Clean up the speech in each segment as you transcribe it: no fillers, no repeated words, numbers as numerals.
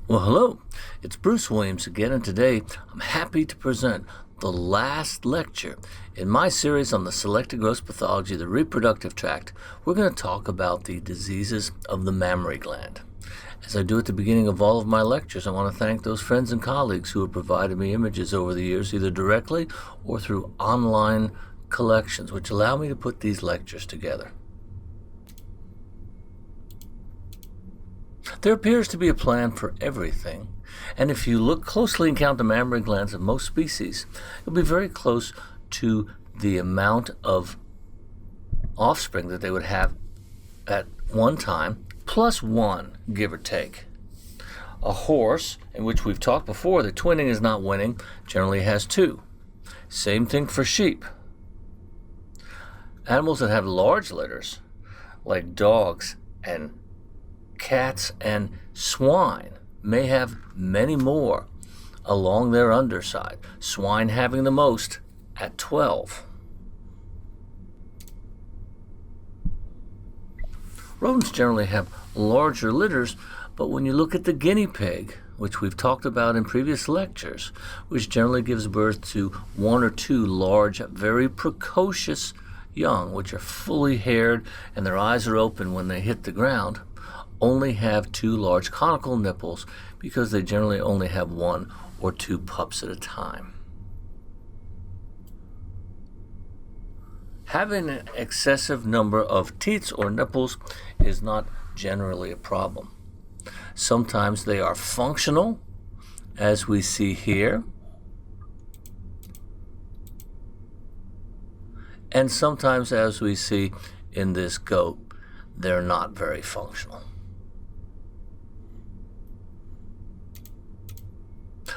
Well, hello, it's Bruce Williams again, and today I'm happy to present the last lecture in my series on the selected gross pathology of the reproductive tract. We're going to talk about the diseases of the mammary gland. As I do at the beginning of all of my lectures, I want to thank those friends and colleagues who have provided me images over the years, either directly or through online collections, which allow me to put these lectures together. There appears to be a plan for everything, and if you look closely and count the mammary glands of most species, you'll be very close to the amount of offspring that they would have at one time, plus one, give or take. A horse, in which we've talked before that twinning is not winning, generally has two. Same thing for sheep. Animals that have large litters, like dogs and cats and swine, may have many more along their underside, swine having the most at 12. Rodents generally have larger litters, but when you look at the guinea pig, which we've talked about in previous lectures, which generally gives birth to one or two large, very precocious young, which are fully haired and their eyes are open when they hit the ground, only have two large conical nipples because they generally only have one or two pups at a time. Having an excessive number of teats or nipples is not generally a problem. Sometimes they are functional, as we see here, and sometimes, as we see in this goat, they're not very functional.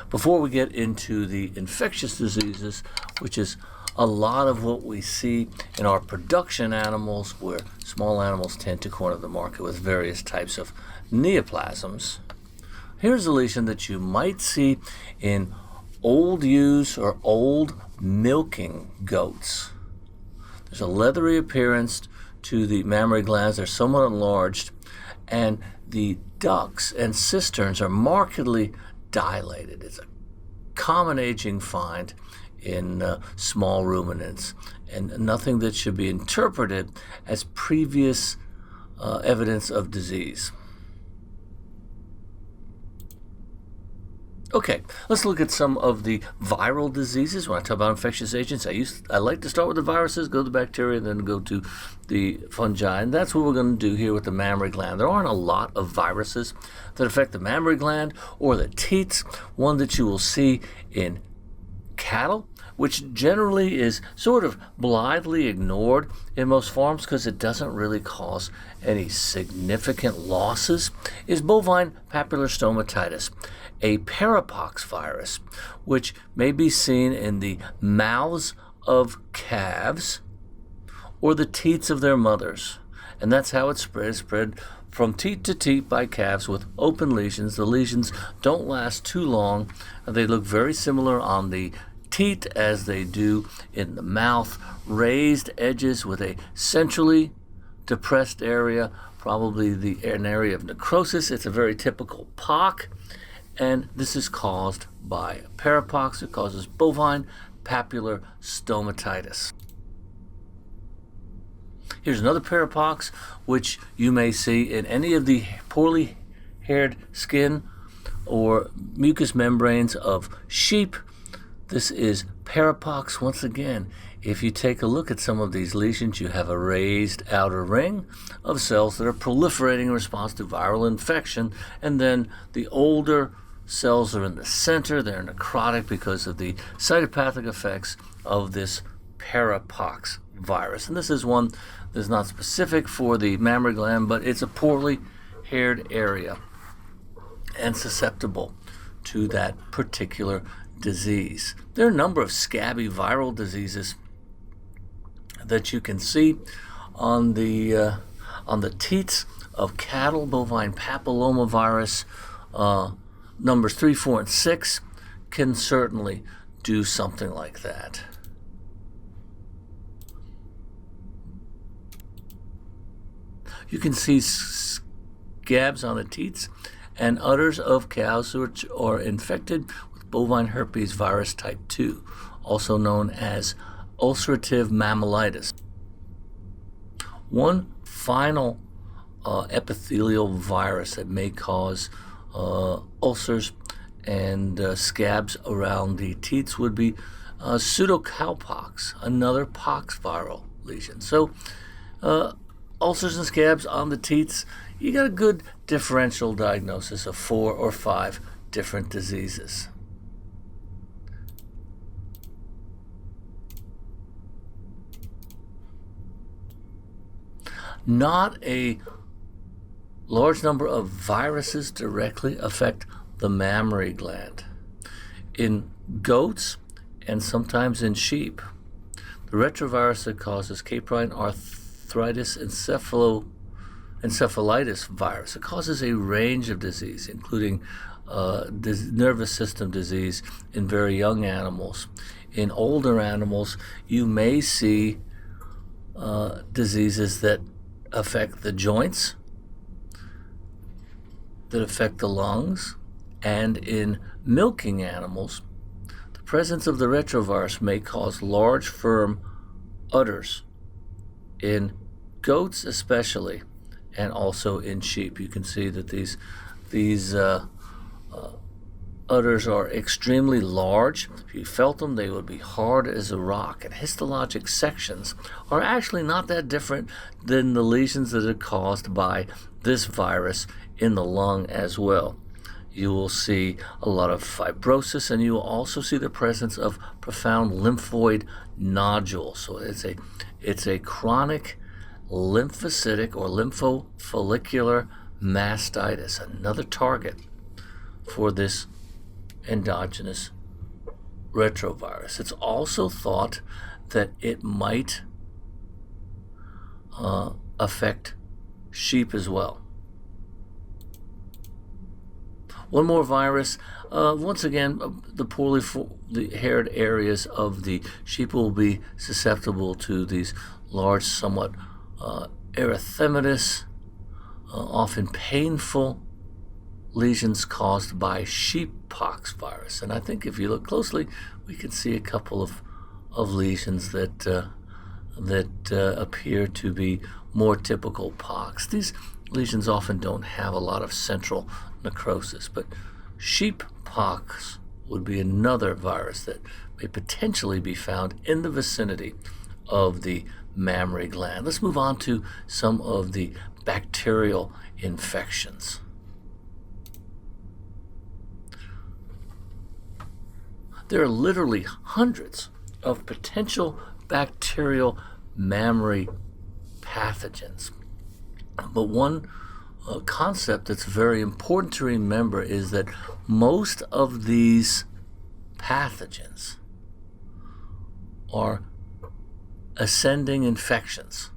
Before we get into the infectious diseases, which is a lot of what we see in our production animals, where small animals tend to corner the market with various types of neoplasms, here's a lesion that you might see in old ewes or old milking goats. There's a leathery appearance to the mammary glands. They're somewhat enlarged, and the ducts and cisterns are markedly dilated. It's a common aging find in small ruminants, and nothing that should be interpreted as previous evidence of disease. Okay, let's look at some of the viral diseases. When I talk about infectious agents, I like to start with the viruses, go to the bacteria, and then go to the fungi. And that's what we're going to do here with the mammary gland. There aren't a lot of viruses that affect the mammary gland or the teats. One that you will see in cattle, which generally is sort of blithely ignored in most farms because it doesn't really cause any significant losses, is bovine papular stomatitis, a parapox virus, which may be seen in the mouths of calves or the teats of their mothers. And that's how it's spread. It's spread from teat to teat by calves with open lesions. The lesions don't last too long. They look very similar on the teat as they do in the mouth, raised edges with a centrally depressed area, probably an area of necrosis. It's a very typical pock, and this is caused by parapox. It causes bovine papular stomatitis. Here's another parapox, which you may see in any of the poorly haired skin or mucous membranes of sheep. This is parapox once again. If you take a look at some of these lesions, you have a raised outer ring of cells that are proliferating in response to viral infection, and then the older cells are in the center. They're necrotic because of the cytopathic effects of this parapox virus. And this is one that's not specific for the mammary gland, but it's a poorly haired area and susceptible to that particular disease. There are a number of scabby viral diseases that you can see on the teats of cattle. Bovine papillomavirus numbers 3, 4, and 6 can certainly do something like that. You can see scabs on the teats and udders of cows which are infected with bovine herpes virus type 2, also known as ulcerative mammalitis. One final epithelial virus that may cause ulcers and scabs around the teats would be pseudocowpox, another pox viral lesion. So ulcers and scabs on the teats, you got a good differential diagnosis of 4 or 5 different diseases. Not a large number of viruses directly affect the mammary gland. In goats and sometimes in sheep, the retrovirus that causes caprine arthritis encephalitis virus, it causes a range of disease, including nervous system disease in very young animals. In older animals, you may see diseases that affect the joints, that affect the lungs, and in milking animals, the presence of the retrovirus may cause large, firm udders in goats especially, and also in sheep. You can see that these udders are extremely large. If you felt them, they would be hard as a rock. And histologic sections are actually not that different than the lesions that are caused by this virus in the lung as well. You will see a lot of fibrosis, and you will also see the presence of profound lymphoid nodules. So it's a chronic lymphocytic or lymphofollicular mastitis, another target for this endogenous retrovirus. It's also thought that it might affect sheep as well. One more virus. Once again, the haired areas of the sheep will be susceptible to these large, somewhat erythematous, often painful lesions caused by sheeppox virus. And I think if you look closely, we can see a couple of lesions that appear to be more typical pox. These lesions often don't have a lot of central necrosis, but sheeppox would be another virus that may potentially be found in the vicinity of the mammary gland. Let's move on to some of the bacterial infections. There are literally hundreds of potential bacterial mammary pathogens. But one concept that's very important to remember is that most of these pathogens are ascending infections.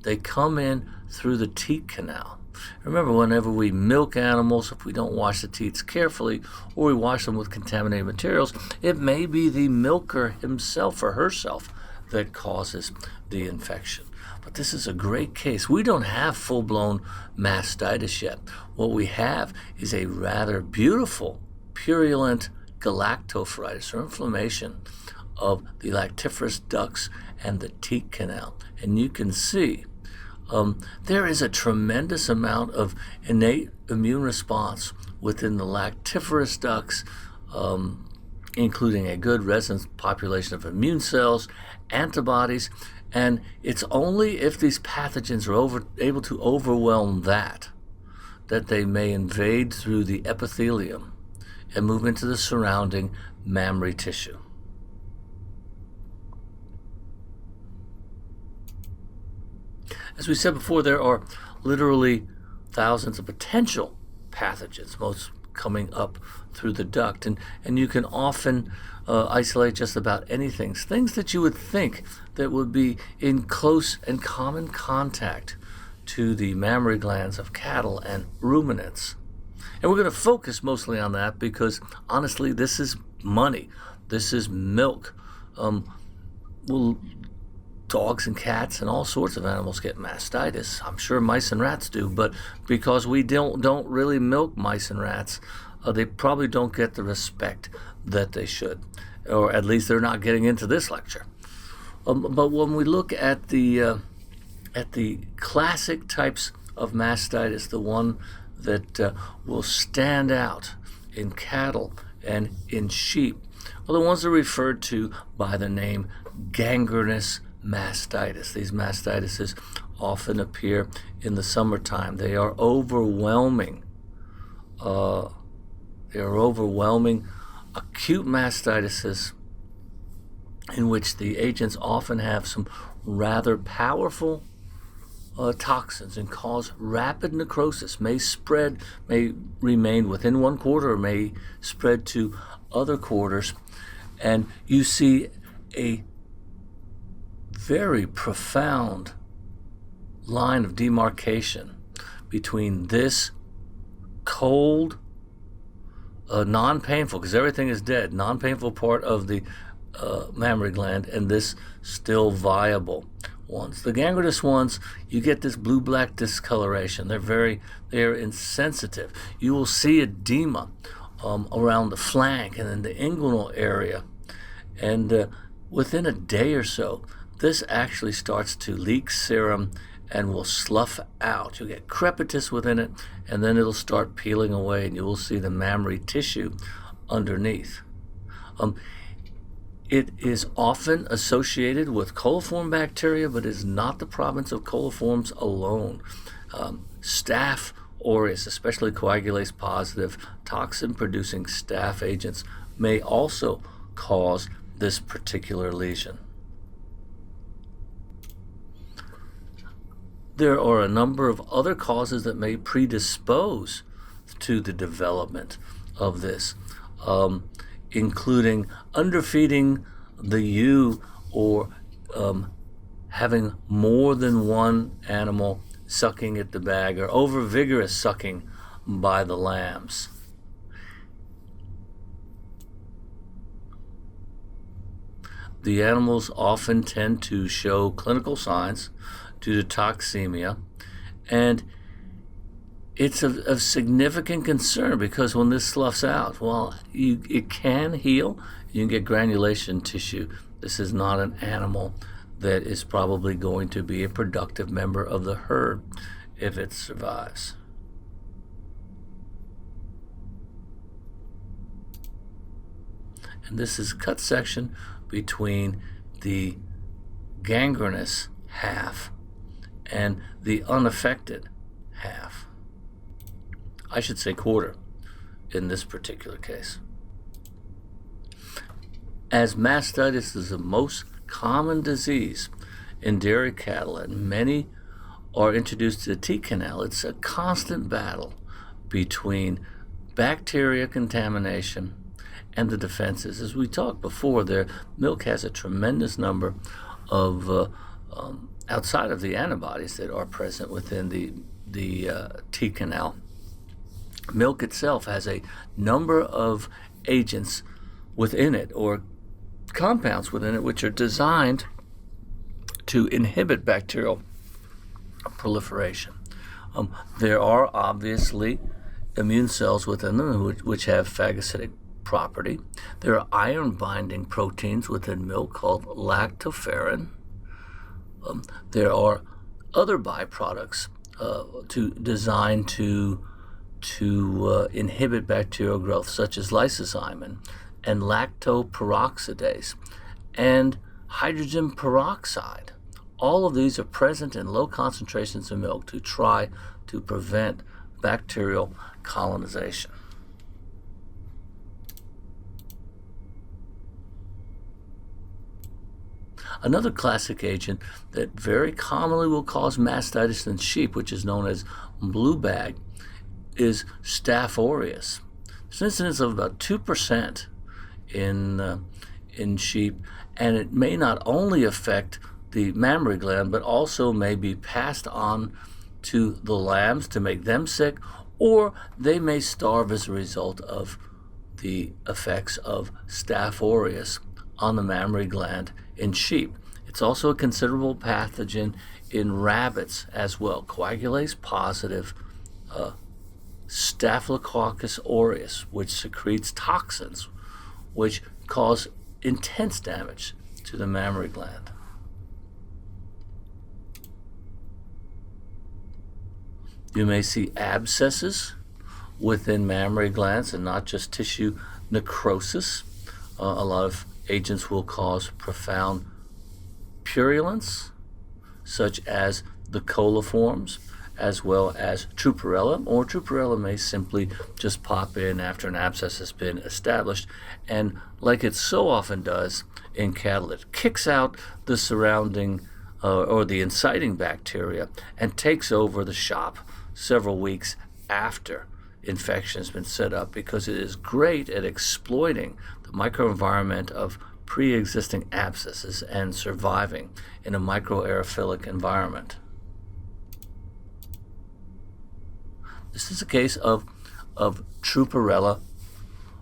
They come in through the teat canal. Remember, whenever we milk animals, if we don't wash the teats carefully or we wash them with contaminated materials, it may be the milker himself or herself that causes the infection. But this is a great case. We don't have full-blown mastitis yet. What we have is a rather beautiful, purulent galactophoritis, or inflammation of the lactiferous ducts and the teat canal. And you can see there is a tremendous amount of innate immune response within the lactiferous ducts, including a good resident population of immune cells, antibodies, and it's only if these pathogens are able to overwhelm that they may invade through the epithelium and move into the surrounding mammary tissue. As we said before, there are literally thousands of potential pathogens, most coming up through the duct, and you can often isolate just about anything, things that you would think that would be in close and common contact to the mammary glands of cattle and ruminants. And we're going to focus mostly on that because, honestly, this is money. This is milk. We'll dogs and cats and all sorts of animals get mastitis. I'm sure mice and rats do, but because we don't really milk mice and rats, they probably don't get the respect that they should, or at least they're not getting into this lecture. But when we look at the classic types of mastitis, the one that will stand out in cattle and in sheep are the ones that are referred to by the name gangrenous mastitis. These mastitises often appear in the summertime. They are overwhelming. Acute mastitises in which the agents often have some rather powerful toxins and cause rapid necrosis, may remain within one quarter or may spread to other quarters. And you see a very profound line of demarcation between this cold, non-painful, because everything is dead, non-painful part of the mammary gland, and this still viable ones. The gangrenous ones, you get this blue-black discoloration. They're insensitive. You will see edema around the flank and in the inguinal area, and within a day or so, this actually starts to leak serum and will slough out. You'll get crepitus within it, and then it'll start peeling away, and you will see the mammary tissue underneath. It is often associated with coliform bacteria, but is not the province of coliforms alone. Staph aureus, especially coagulase positive, toxin-producing staph agents, may also cause this particular lesion. There are a number of other causes that may predispose to the development of this, including underfeeding the ewe or having more than one animal sucking at the bag, or over-vigorous sucking by the lambs. The animals often tend to show clinical signs due to toxemia, and it's of significant concern because when this sloughs out, well, it can heal. You can get granulation tissue. This is not an animal that is probably going to be a productive member of the herd if it survives. And this is a cut section between the gangrenous half and the unaffected half. I should say quarter in this particular case. As mastitis is the most common disease in dairy cattle, and many are introduced to the teat canal, it's a constant battle between bacteria contamination and the defenses. As we talked before, their milk has a tremendous number of outside of the antibodies that are present within the teat canal. Milk itself has a number of agents within it, or compounds within it, which are designed to inhibit bacterial proliferation. There are obviously immune cells within them which have phagocytic property. There are iron-binding proteins within milk called lactoferrin. There are other byproducts designed to inhibit bacterial growth, such as lysozyme and lactoperoxidase and hydrogen peroxide. All of these are present in low concentrations in milk to try to prevent bacterial colonization. Another classic agent that very commonly will cause mastitis in sheep, which is known as blue bag, is Staph aureus. It's an incidence of about 2% in sheep, and it may not only affect the mammary gland, but also may be passed on to the lambs to make them sick, or they may starve as a result of the effects of Staph aureus on the mammary gland in sheep. It's also a considerable pathogen in rabbits as well. Coagulase positive Staphylococcus aureus, which secretes toxins which cause intense damage to the mammary gland. You may see abscesses within mammary glands and not just tissue necrosis. A lot of agents will cause profound purulence, such as the coliforms, as well as Truparella, or Truparella may simply just pop in after an abscess has been established, and like it so often does in cattle, it kicks out the surrounding or the inciting bacteria and takes over the shop several weeks after infection has been set up, because it is great at exploiting the microenvironment of pre-existing abscesses and surviving in a microaerophilic environment. This is a case of Truparella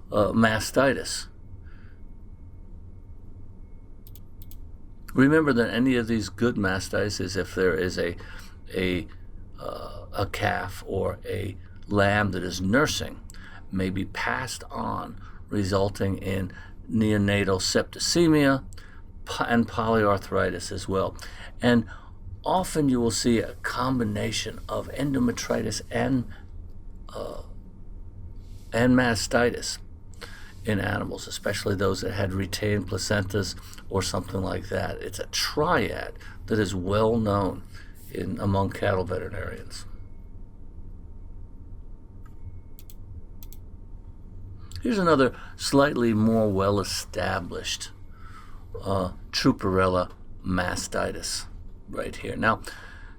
mastitis. Remember that any of these good mastitis, if there is a calf or a lamb that is nursing, may be passed on, resulting in neonatal septicemia and polyarthritis as well. And often you will see a combination of endometritis and mastitis in animals, especially those that had retained placentas or something like that. It's a triad that is well known among cattle veterinarians. Here's another slightly more well-established Truparella mastitis right here. Now,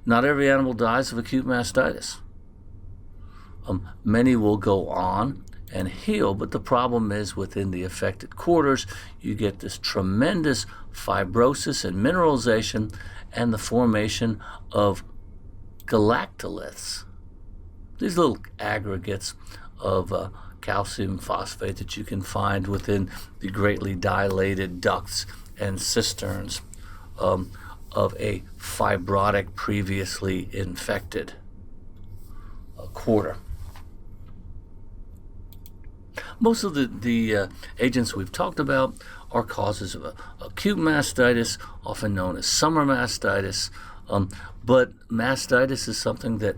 not every animal dies of acute mastitis. Many will go on and heal, but the problem is within the affected quarters, you get this tremendous fibrosis and mineralization and the formation of galactoliths. These little aggregates of calcium phosphate that you can find within the greatly dilated ducts and cisterns of a fibrotic, previously infected quarter. Most of the agents we've talked about are causes of acute mastitis, often known as summer mastitis, but mastitis is something that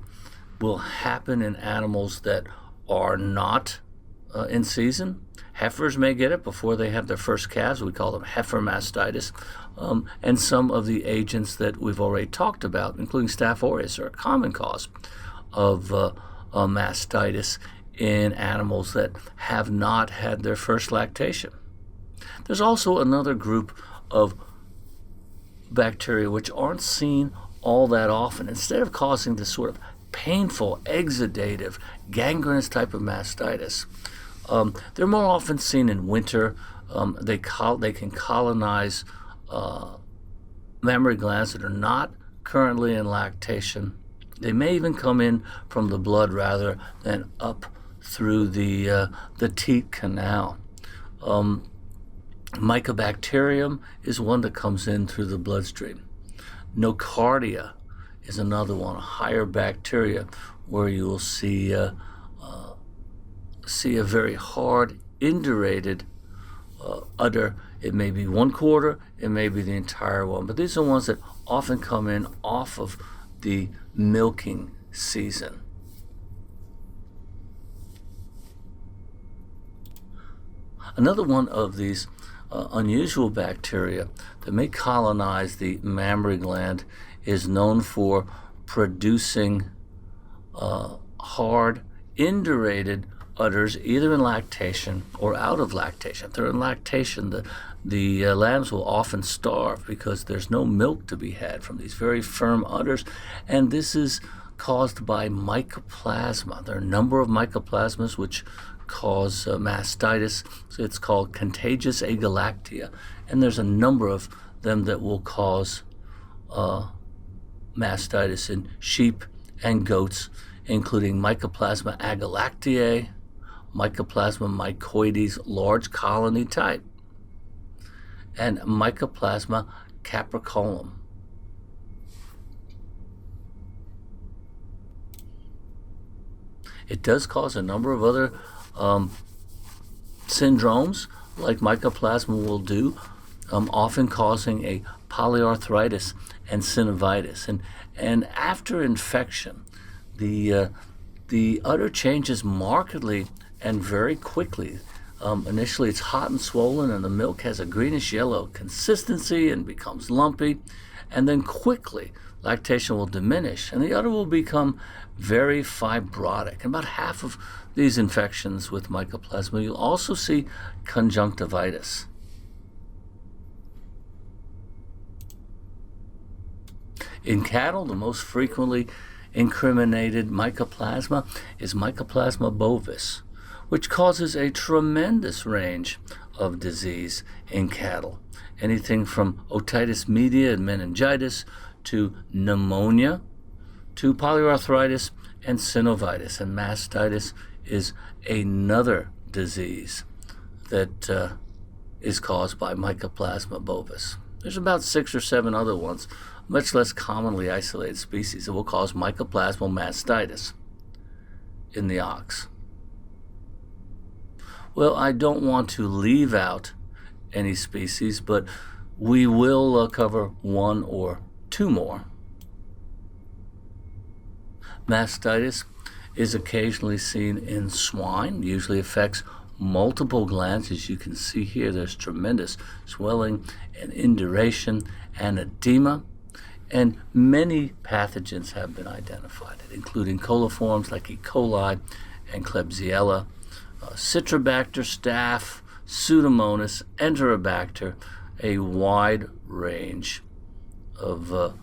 will happen in animals that are not in season. Heifers may get it before they have their first calves. We call them heifer mastitis. And some of the agents that we've already talked about, including Staph aureus, are a common cause of mastitis in animals that have not had their first lactation. There's also another group of bacteria which aren't seen all that often. Instead of causing this sort of painful, exudative, gangrenous type of mastitis, they're more often seen in winter. They can colonize mammary glands that are not currently in lactation. They may even come in from the blood rather than up through the teat canal. Mycobacterium is one that comes in through the bloodstream. Nocardia is another one, a higher bacteria, where you will see a very hard, indurated udder. It may be one quarter, it may be the entire one, but these are ones that often come in off of the milking season. Another one of these unusual bacteria that may colonize the mammary gland is known for producing hard, indurated udders, either in lactation or out of lactation. If they're in lactation, the lambs will often starve because there's no milk to be had from these very firm udders, and this is caused by Mycoplasma. There are a number of Mycoplasmas which cause mastitis, so it's called contagious agalactia, and there's a number of them that will cause mastitis in sheep and goats, including Mycoplasma agalactiae, Mycoplasma mycoides large colony type, and Mycoplasma capricolum. It does cause a number of other syndromes, like Mycoplasma will do, often causing a polyarthritis and synovitis. And after infection, the udder changes markedly and very quickly. Initially, it's hot and swollen, and the milk has a greenish-yellow consistency and becomes lumpy. And then quickly, lactation will diminish, and the udder will become very fibrotic. And about half of these infections with Mycoplasma, you'll also see conjunctivitis. In cattle, the most frequently incriminated Mycoplasma is Mycoplasma bovis, which causes a tremendous range of disease in cattle. Anything from otitis media and meningitis to pneumonia to polyarthritis and synovitis. And mastitis is another disease that is caused by Mycoplasma bovis. There's about 6 or 7 other ones, much less commonly isolated species, that will cause Mycoplasmal mastitis in the ox. Well, I don't want to leave out any species, but we will cover 1 or 2 more. Mastitis is occasionally seen in swine, usually affects multiple glands. As you can see here, there's tremendous swelling and induration and edema. And many pathogens have been identified, including coliforms like E. coli and Klebsiella, Citrobacter, Staph, Pseudomonas, Enterobacter, a wide range of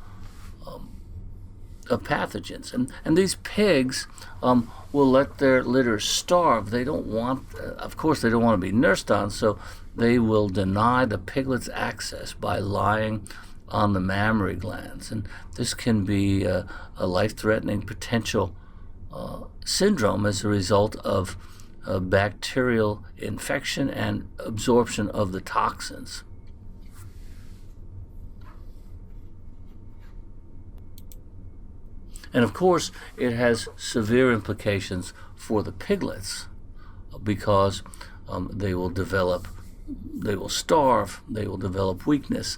pathogens. And these pigs will let their litter starve. They don't want, of course, they don't want to be nursed on, so they will deny the piglets access by lying on the mammary glands. And this can be a life-threatening potential syndrome as a result of bacterial infection and absorption of the toxins. And of course, it has severe implications for the piglets because they will starve, they will develop weakness.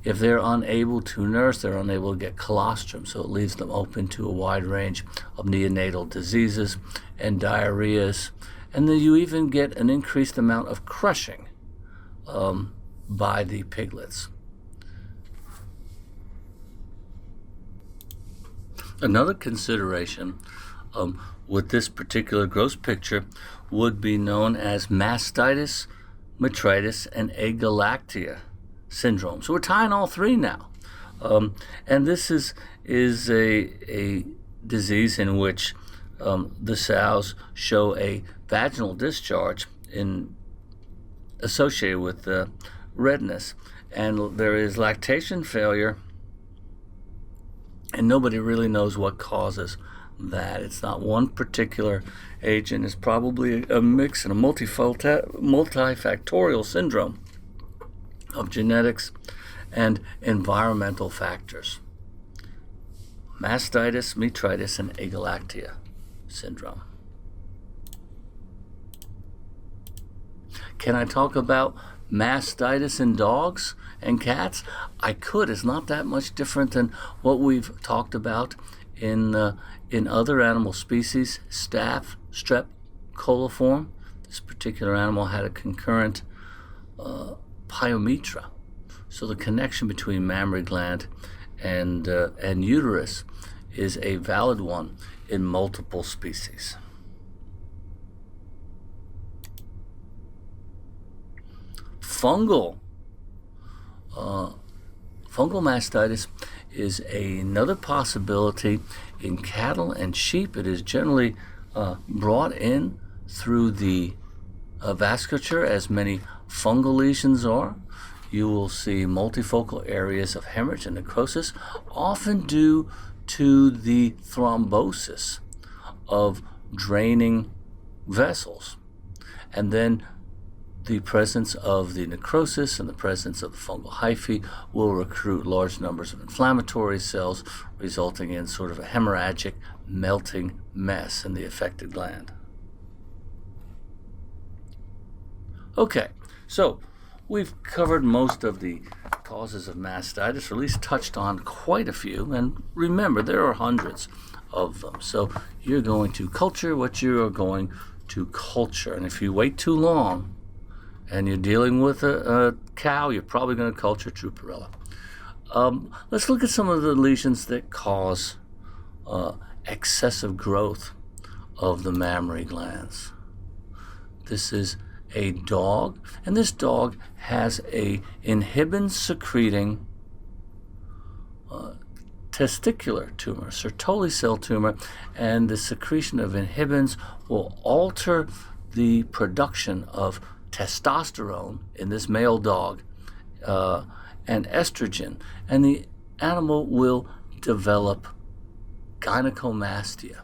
If they're unable to nurse, they're unable to get colostrum, so it leaves them open to a wide range of neonatal diseases and diarrheas. And then you even get an increased amount of crushing by the piglets. Another consideration with this particular gross picture would be known as mastitis, metritis, and agalactia syndrome. So we're tying all 3 now. And this is a disease in which the sows show a vaginal discharge associated with redness. And there is lactation failure, and nobody really knows what causes that. It's not one particular agent. It's probably a mix and a multifactorial syndrome of genetics and environmental factors. Mastitis, metritis, and agalactia syndrome. Can I talk about mastitis in dogs and cats? I could. It's not that much different than what we've talked about in other animal species. Staph, strep, coliform. This particular animal had a concurrent pyometra. So the connection between mammary gland and uterus is a valid one in multiple species. Fungal mastitis is another possibility in cattle and sheep. It is generally brought in through the vasculature, as many fungal lesions are. You will see multifocal areas of hemorrhage and necrosis, often due to the thrombosis of draining vessels. And then the presence of the necrosis and the presence of the fungal hyphae will recruit large numbers of inflammatory cells, resulting in sort of a hemorrhagic melting mess in the affected gland. Okay, so we've covered most of the causes of mastitis, or at least touched on quite a few, and remember, there are hundreds of them. So you're going to culture what you are going to culture, and if you wait too long and you're dealing with a cow, you're probably going to culture Truparella. Let's look at some of the lesions that cause excessive growth of the mammary glands. This is a dog, and this dog has a inhibin-secreting testicular tumor, Sertoli cell tumor, and the secretion of inhibins will alter the production of testosterone in this male dog and estrogen, and the animal will develop gynecomastia,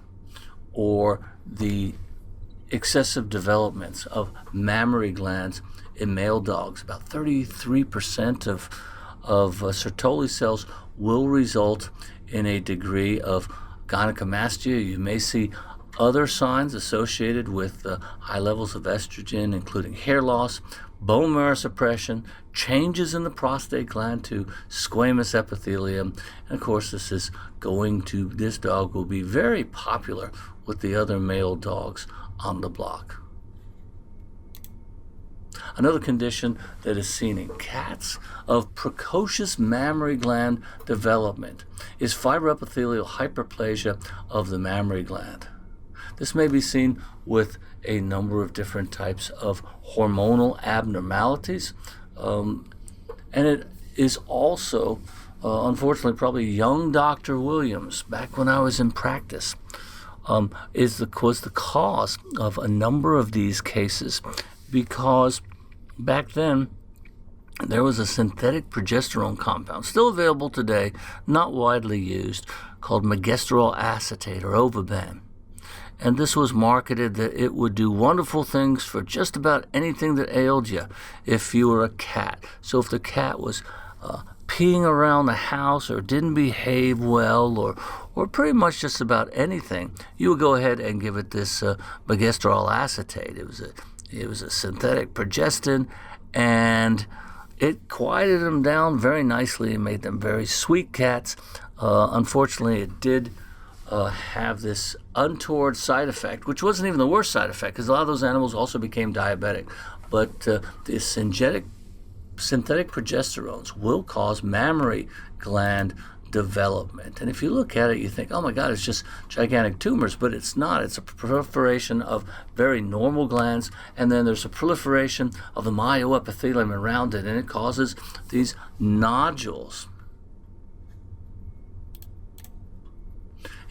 or the excessive developments of mammary glands in male dogs. About 33% of Sertoli cells will result in a degree of gynecomastia. You may see other signs associated with high levels of estrogen, including hair loss, bone marrow suppression, changes in the prostate gland to squamous epithelium, and of course this dog will be very popular with the other male dogs on the block. Another condition that is seen in cats of precocious mammary gland development is fibroepithelial hyperplasia of the mammary gland. This may be seen with a number of different types of hormonal abnormalities, and it is also, unfortunately, probably young Dr. Williams, back when I was in practice, was the cause of a number of these cases, because back then there was a synthetic progesterone compound, still available today, not widely used, called megestrol acetate, or Ovaban. And this was marketed that it would do wonderful things for just about anything that ailed you if you were a cat. So if the cat was peeing around the house or didn't behave well, or pretty much just about anything, you would go ahead and give it this megestrol acetate. It was a synthetic progestin, and it quieted them down very nicely and made them very sweet cats. Unfortunately, it did have this untoward side effect, which wasn't even the worst side effect, because a lot of those animals also became diabetic. But the synthetic progesterones will cause mammary gland development. And if you look at it, you think, oh my God, it's just gigantic tumors, but it's not. It's a proliferation of very normal glands, and then there's a proliferation of the myoepithelium around it, and it causes these nodules.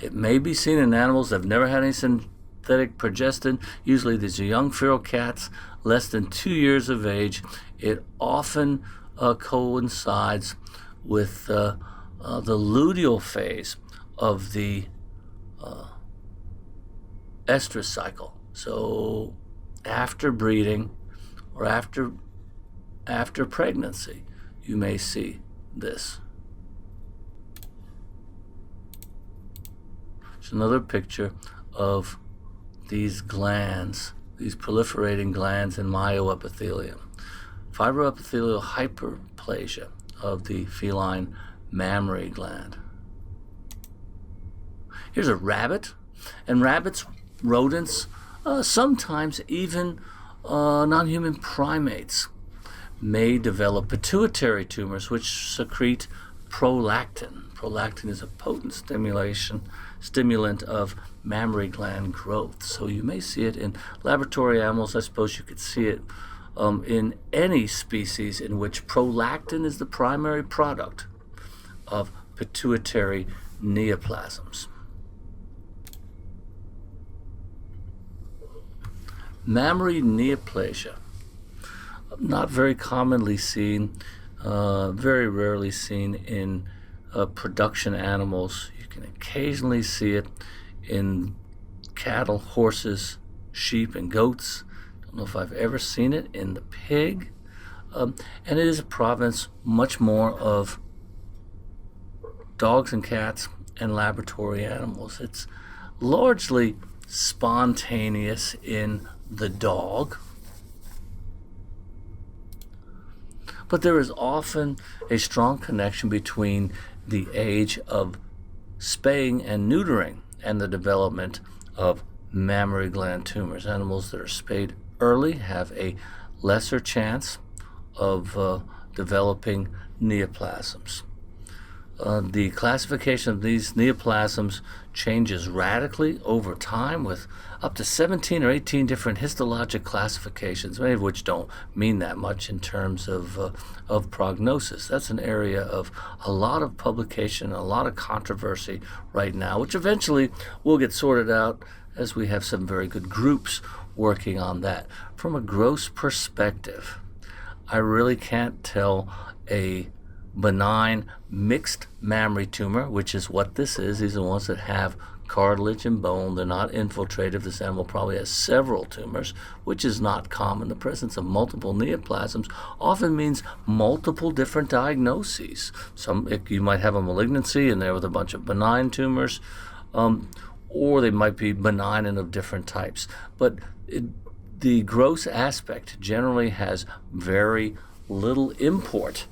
It may be seen in animals that have never had any synthetic progestin. Usually these are young feral cats, less than 2 years of age. It often coincides with the luteal phase of the estrus cycle. So after breeding or after pregnancy, you may see this. It's another picture of these glands, these proliferating glands in myoepithelium. Fibroepithelial hyperplasia of the feline mammary gland. Here's a rabbit, and rabbits, rodents, sometimes even non-human primates may develop pituitary tumors which secrete prolactin. Prolactin is a potent stimulant of mammary gland growth. So you may see it in laboratory animals. I suppose you could see it in any species in which prolactin is the primary product of pituitary neoplasms. Mammary neoplasia, not very commonly seen, very rarely seen in production animals. You can occasionally see it in cattle, horses, sheep, and goats. don't know if I've ever seen it in the pig. And it is a province much more of dogs and cats and laboratory animals. It's largely spontaneous in the dog, but there is often a strong connection between the age of spaying and neutering and the development of mammary gland tumors. Animals that are spayed early have a lesser chance of developing neoplasms. The classification of these neoplasms changes radically over time, with up to 17 or 18 different histologic classifications, many of which don't mean that much in terms of prognosis. That's an area of a lot of publication, a lot of controversy right now, which eventually will get sorted out as we have some very good groups working on that. From a gross perspective, I really can't tell a benign mixed mammary tumor, which is what this is. These are the ones that have cartilage and bone. They're not infiltrative. This animal probably has several tumors, which is not common. The presence of multiple neoplasms often means multiple different diagnoses. You might have a malignancy in there with a bunch of benign tumors, or they might be benign and of different types. But the gross aspect generally has very little import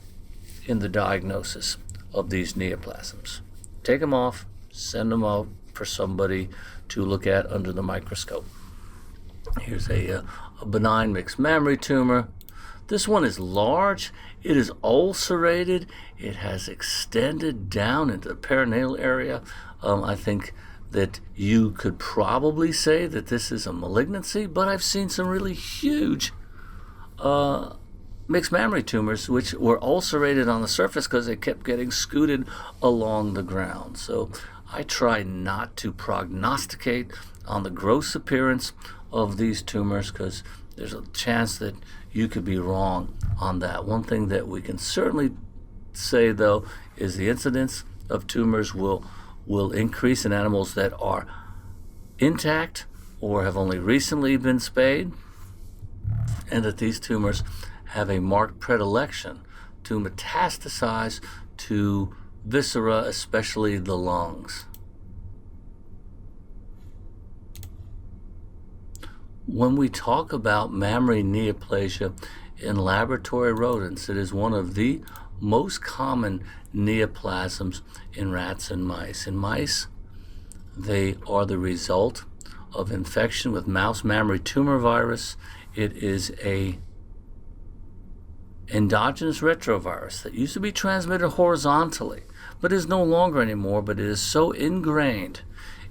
in the diagnosis of these neoplasms. Take them off, send them out for somebody to look at under the microscope. Here's a benign mixed mammary tumor. This one is large, it is ulcerated, it has extended down into the perineal area. I think that you could probably say that this is a malignancy, but I've seen some really huge mixed mammary tumors which were ulcerated on the surface because they kept getting scooted along the ground. So I try not to prognosticate on the gross appearance of these tumors because there's a chance that you could be wrong on that. One thing that we can certainly say, though, is the incidence of tumors will increase in animals that are intact or have only recently been spayed, and that these tumors have a marked predilection to metastasize to viscera, especially the lungs. When we talk about mammary neoplasia in laboratory rodents, it is one of the most common neoplasms in rats and mice. In mice, they are the result of infection with mouse mammary tumor virus. It is a endogenous retrovirus that used to be transmitted horizontally, but is no longer anymore, but it is so ingrained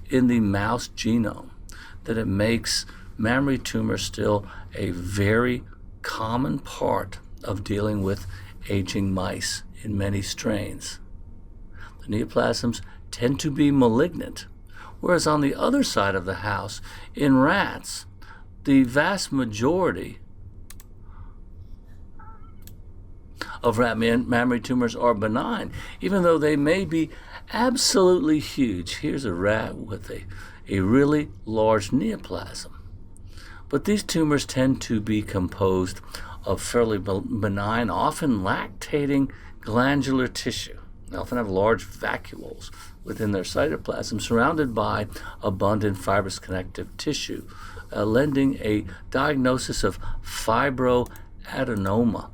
in the mouse genome that it makes mammary tumors still a very common part of dealing with aging mice in many strains. The neoplasms tend to be malignant, whereas on the other side of the house, in rats, the vast majority of rat mammary tumors are benign, even though they may be absolutely huge. Here's a rat with a really large neoplasm. But these tumors tend to be composed of fairly benign, often lactating glandular tissue. They often have large vacuoles within their cytoplasm surrounded by abundant fibrous connective tissue, lending a diagnosis of fibroadenoma.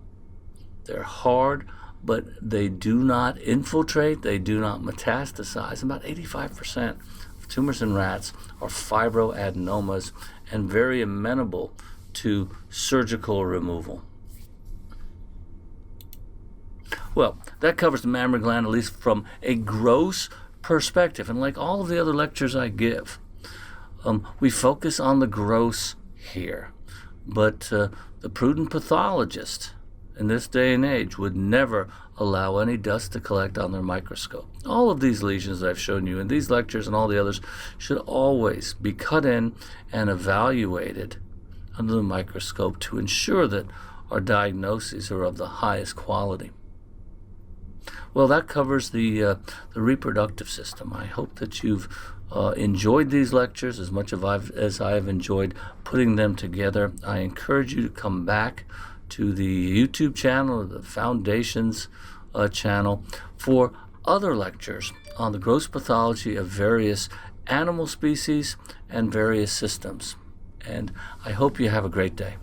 They're hard, but they do not infiltrate, they do not metastasize. About 85% of tumors in rats are fibroadenomas and very amenable to surgical removal. Well, that covers the mammary gland, at least from a gross perspective. And like all of the other lectures I give, we focus on the gross here. But the prudent pathologist in this day and age would never allow any dust to collect on their microscope. All of these lesions that I've shown you in these lectures and all the others should always be cut in and evaluated under the microscope to ensure that our diagnoses are of the highest quality. Well, that covers the reproductive system. I hope that you've enjoyed these lectures as much as I have enjoyed putting them together. I encourage you to come back to the YouTube channel or the Foundations channel for other lectures on the gross pathology of various animal species and various systems. And I hope you have a great day.